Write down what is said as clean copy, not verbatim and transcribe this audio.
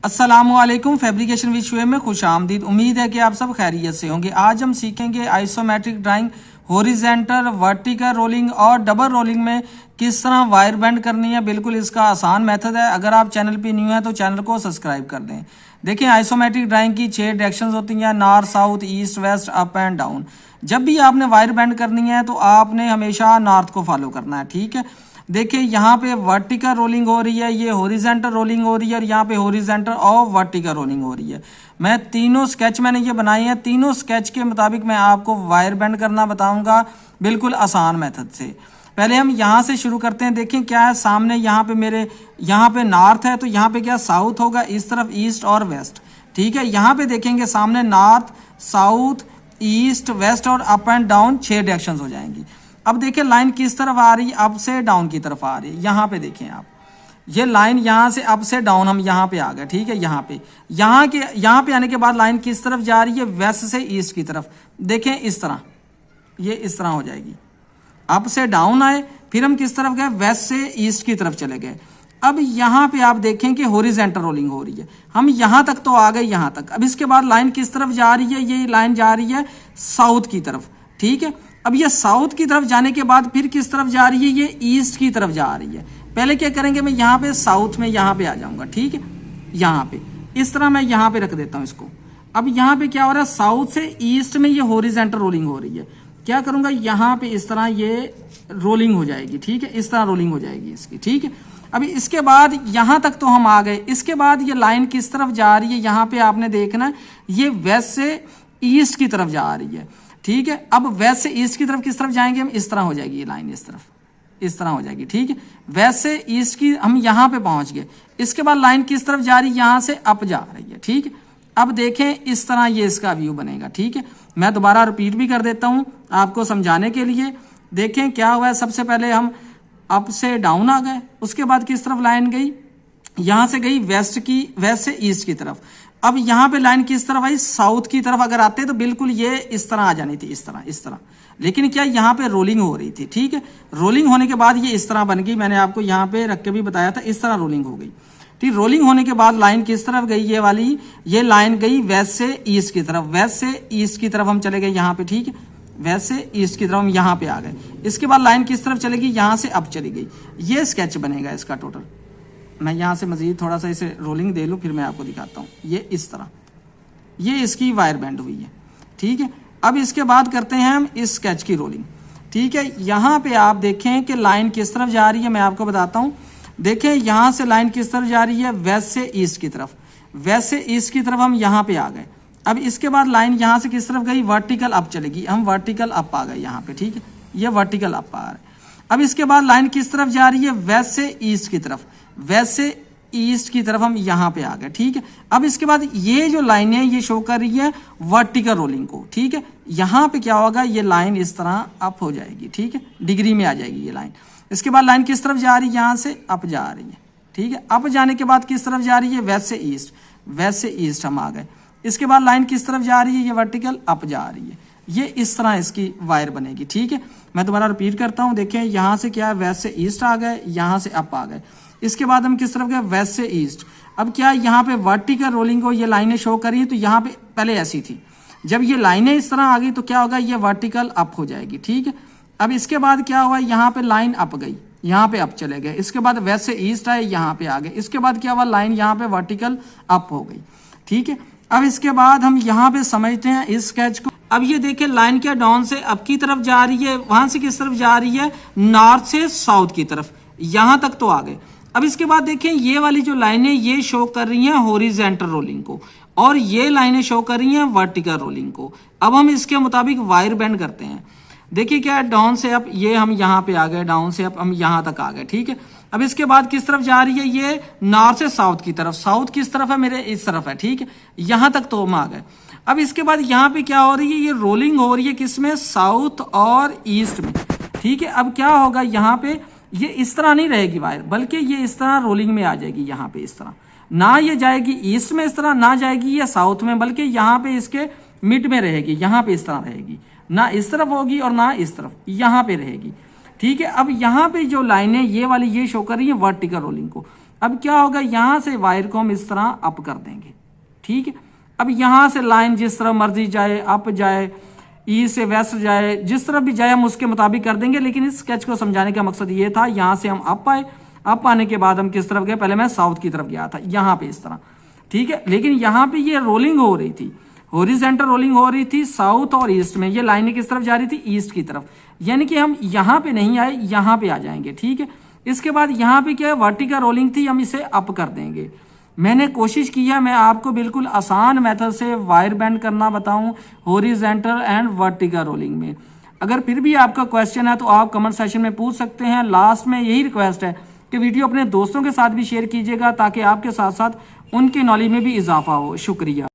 अस्सलामुअलैकुम। Fabrication with Shoaib में खुश आमदीद। उम्मीद है कि आप सब खैरियत से होंगे। आज हम सीखेंगे isometric drawing, horizontal, vertical rolling और डबल रोलिंग में किस तरह वायर बेंड करनी है। बिल्कुल इसका आसान मेथड है। अगर आप चैनल पे न्यू हैं तो चैनल को सब्सक्राइब कर दें। देखिए, आइसोमेट्रिक ड्राइंग की 6 डायरेक्शंस होती हैं, north, south, east, west, up and down. जब भी आपने वायर बेंड करनी है तो आपने हमेशा नॉर्थ को फॉलो करना है, ठीक है। देखिए, यहाँ पे वर्टिकल रोलिंग हो रही है, ये हॉरिजेंटल रोलिंग हो रही है और यहाँ पे हॉरिजेंटल और वर्टिकल रोलिंग हो रही है। मैं तीनों स्केच मैंने ये बनाए हैं, तीनों स्केच के मुताबिक मैं आपको वायर बेंड करना बताऊंगा बिल्कुल आसान मेथड से। पहले हम यहाँ से शुरू करते हैं। देखिए क्या है, सामने यहाँ पे मेरे यहाँ पे नॉर्थ है तो यहाँ पे क्या साउथ होगा, इस तरफ ईस्ट और वेस्ट, ठीक है। यहाँ पे देखेंगे सामने नॉर्थ, साउथ, ईस्ट, वेस्ट और अप एंड डाउन 6 डायरेक्शंस हो जाएंगी। अब देखिए लाइन किस तरफ आ रही है, अप से डाउन की तरफ आ रही है। यहाँ पे देखें आप, ये लाइन यहाँ से अप से डाउन हम यहाँ पे आ गए, ठीक है। यहाँ पे आने के बाद लाइन किस तरफ जा रही है, वेस्ट से ईस्ट की तरफ। देखें इस तरह, ये इस तरह हो जाएगी। अप से डाउन आए, फिर हम किस तरफ गए, वेस्ट से ईस्ट की तरफ चले गए। अब यहाँ पे आप देखें कि हॉरिजेंटल रोलिंग हो रही है। हम यहाँ तक तो आ गए, यहाँ तक। अब इसके बाद लाइन किस तरफ जा रही है, ये लाइन जा रही है साउथ की तरफ, ठीक है। अब ये साउथ की तरफ जाने के बाद फिर किस तरफ जा रही है, ये ईस्ट की तरफ जा रही है। पहले क्या करेंगे, मैं यहाँ पे साउथ में यहाँ पे आ जाऊंगा, ठीक है। यहाँ पे इस तरह मैं यहाँ पे रख देता हूँ इसको। अब यहाँ पे क्या हो रहा है, साउथ से ईस्ट में ये हॉरिजेंटल रोलिंग हो रही है। क्या करूंगा, यहाँ पे इस तरह ये रोलिंग हो जाएगी, ठीक है। इस तरह रोलिंग हो जाएगी इसकी, ठीक है। अभी इसके बाद यहाँ तक तो हम आ गए। इसके बाद ये लाइन किस तरफ जा रही है, यहाँ पे आपने देखना, ये वेस्ट से ईस्ट की तरफ जा रही है, ठीक है। अब वेस्ट से ईस्ट की तरफ किस तरफ जाएंगे हम, इस तरह हो जाएगी ये लाइन, इस तरह हो जाएगी, ठीक है। वेस्ट से ईस्ट की हम यहाँ पे पहुंच गए। इसके बाद लाइन किस तरफ जा रही है, यहाँ से अप जा रही है, ठीक है। अब देखें इस तरह ये इसका व्यू बनेगा, ठीक है। मैं दोबारा रिपीट भी कर देता हूँ आपको समझाने के लिए। देखें क्या हुआ है, सबसे पहले हम अप से डाउन आ गए। उसके बाद किस तरफ लाइन गई, यहाँ से गई वेस्ट से ईस्ट की तरफ। अब यहाँ पे लाइन किस तरफ आई, साउथ की तरफ। अगर आते तो बिल्कुल ये इस तरह आ जानी थी, इस तरह। लेकिन क्या यहाँ पे रोलिंग हो रही थी, ठीक है। रोलिंग होने के बाद ये इस तरह बन गई। मैंने आपको यहाँ पे रख के भी बताया था, इस तरह रोलिंग हो गई, ठीक। रोलिंग होने के बाद लाइन किस तरफ गई, ये वाली, ये लाइन गई वेस्ट से ईस्ट की तरफ। वेस्ट से ईस्ट की तरफ हम चले गए यहाँ पे, ठीक है। वेस्ट से ईस्ट की तरफ हम यहाँ पे आ गए। इसके बाद लाइन किस तरफ चलेगी, यहाँ से अप चली गई। ये स्केच बनेगा इसका टोटल। मैं यहाँ से मजीद थोड़ा सा इसे रोलिंग दे लूँ, फिर मैं आपको दिखाता हूँ। ये इस तरह, ये इसकी वायर बेंड हुई है, ठीक है। अब इसके बाद करते हैं हम इस स्केच की रोलिंग, ठीक है। यहाँ पे आप देखें कि लाइन किस तरफ जा रही है, मैं आपको बताता हूँ। देखें यहाँ से लाइन किस तरफ जा रही है, वेस्ट से ईस्ट की तरफ। वेस्ट से ईस्ट की तरफ हम यहाँ पे आ गए। अब इसके बाद लाइन यहाँ से किस तरफ गई, वर्टिकल अप चलेगी। हम वर्टिकल अप आ गए यहाँ पे, ठीक है। ये वर्टिकल अप आ रहा है। अब इसके बाद लाइन किस तरफ जा रही है, वेस्ट से ईस्ट की तरफ। वेस्ट से ईस्ट की तरफ हम यहाँ पे आ गए, ठीक है। अब इसके बाद ये जो लाइन है ये शो कर रही है वर्टिकल रोलिंग को, ठीक है। यहाँ पे क्या होगा, ये लाइन इस तरह अप हो जाएगी, ठीक है। डिग्री में आ जाएगी ये लाइन। इसके बाद लाइन किस तरफ जा रही है, यहाँ से अप जा रही है, ठीक है। अप जाने के बाद किस तरफ जा रही है, वेस्ट से ईस्ट। वेस्ट से ईस्ट हम आ गए। इसके बाद लाइन किस तरफ जा रही है, ये वर्टिकल अप जा रही है। ये इस तरह इसकी वायर बनेगी, ठीक है। मैं दोबारा रिपीट करता हूँ। देखें यहाँ से क्या है, वेस्ट से ईस्ट आ गए, यहाँ से अप आ गए। इसके बाद हम किस तरफ गए, वेस्ट से ईस्ट। अब क्या यहाँ पे वर्टिकल रोलिंग को ये लाइनें शो कर रही है, तो यहाँ पे पहले ऐसी थी। जब ये लाइनें इस तरह आ गई तो क्या होगा, ये वर्टिकल अप हो जाएगी, ठीक है। अब इसके बाद क्या हुआ, यहाँ पे लाइन अप गई, यहाँ पे अप चले गए। इसके बाद वेस्ट से ईस्ट आए, यहाँ पे आ गए। इसके बाद क्या हुआ, लाइन यहाँ पे वर्टिकल अप हो गई, ठीक है। अब इसके बाद हम यहाँ पे समझते हैं इस स्केच को। अब ये देखिए लाइन क्या डाउन से अप की तरफ जा रही है, वहां से किस तरफ जा रही है, नॉर्थ से साउथ की तरफ। यहां तक तो आ गए। अब इसके बाद देखें ये वाली जो लाइनें ये शो कर रही हैं हॉरिजेंटल रोलिंग को, और ये लाइनें शो कर रही हैं वर्टिकल रोलिंग को। अब हम इसके मुताबिक वायर बेंड करते हैं। देखिए क्या है, डाउन से अप, ये हम यहाँ पे आ गए, डाउन से अप हम यहाँ तक आ गए, ठीक है। अब इसके बाद किस तरफ जा रही है, ये नॉर्थ से साउथ की तरफ। साउथ किस तरफ है, मेरे इस तरफ है, ठीक है। यहाँ तक तो हम आ गए। अब इसके बाद यहाँ पे क्या हो रही है, ये रोलिंग हो रही है किसमें, साउथ और ईस्ट में, ठीक है। अब क्या होगा, यहाँ पे ये इस तरह नहीं रहेगी वायर, बल्कि ये इस तरह रोलिंग में आ जाएगी। यहाँ पे इस तरह ना ये जाएगी ईस्ट में, इस तरह ना जाएगी ये साउथ में, बल्कि यहाँ पे इसके मिड में रहेगी। यहाँ पे इस तरह रहेगी, ना इस तरफ होगी और ना इस तरफ, यहाँ पे रहेगी, ठीक है। अब यहाँ पे जो लाइनें ये वाली ये शो कर रही है वर्टिकल रोलिंग को। अब क्या होगा, यहां से वायर को हम इस तरह अप कर देंगे, ठीक है। अब यहां से लाइन जिस तरह मर्जी जाए, अप जाए, ईस्ट से वेस्ट जाए, जिस तरफ भी जाए हम उसके मुताबिक कर देंगे। लेकिन इस स्केच को समझाने का मकसद ये था, यहां से हम अप आए, अप आने के बाद हम किस तरफ गए, पहले मैं साउथ की तरफ गया था, यहां पे इस तरह, ठीक है। लेकिन यहां पे ये रोलिंग हो रही थी, हॉरिजॉन्टल रोलिंग हो रही थी साउथ और ईस्ट में, ये लाइनें किस तरफ जा रही थी, ईस्ट की तरफ। यानी कि हम यहां पे नहीं आए, यहां पे आ जाएंगे, ठीक है। इसके बाद यहां पे क्या है, वर्टिकल रोलिंग थी, हम इसे अप कर देंगे। मैंने कोशिश की है मैं आपको बिल्कुल आसान मेथड से वायर बैंड करना बताऊं हॉरिजॉन्टल एंड वर्टिकल रोलिंग में। अगर फिर भी आपका क्वेश्चन है तो आप कमेंट सेक्शन में पूछ सकते हैं। लास्ट में यही रिक्वेस्ट है कि वीडियो अपने दोस्तों के साथ भी शेयर कीजिएगा, ताकि आपके साथ साथ उनकी नॉलेज में भी इजाफा हो। शुक्रिया।